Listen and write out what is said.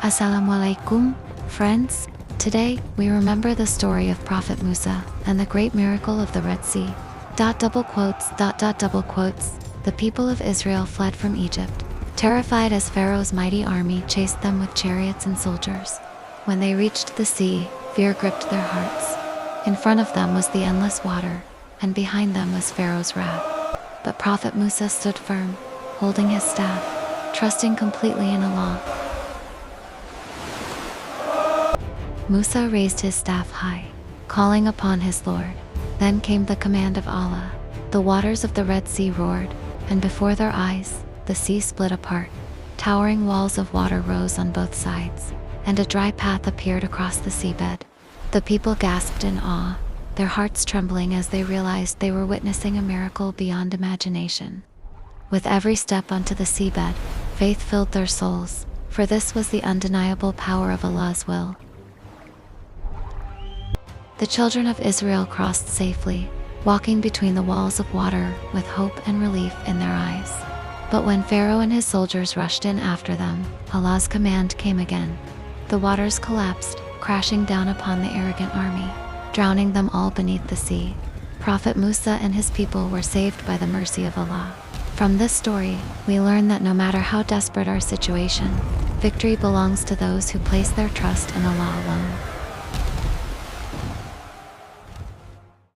Assalamu alaikum, friends. Today, we remember the story of Prophet Musa and the great miracle of the Red Sea. The people of Israel fled from Egypt, terrified as Pharaoh's mighty army chased them with chariots and soldiers. When they reached the sea, fear gripped their hearts. In front of them was the endless water, and behind them was Pharaoh's wrath. But Prophet Musa stood firm, holding his staff, trusting completely in Allah. Musa raised his staff high, calling upon his Lord. Then came the command of Allah. The waters of the Red Sea roared, and before their eyes, the sea split apart. Towering walls of water rose on both sides, and a dry path appeared across the seabed. The people gasped in awe, their hearts trembling as they realized they were witnessing a miracle beyond imagination. With every step onto the seabed, faith filled their souls, for this was the undeniable power of Allah's will. The children of Israel crossed safely, walking between the walls of water with hope and relief in their eyes. But when Pharaoh and his soldiers rushed in after them, Allah's command came again. The waters collapsed, crashing down upon the arrogant army, drowning them all beneath the sea. Prophet Musa and his people were saved by the mercy of Allah. From this story, we learn that no matter how desperate our situation, victory belongs to those who place their trust in Allah alone.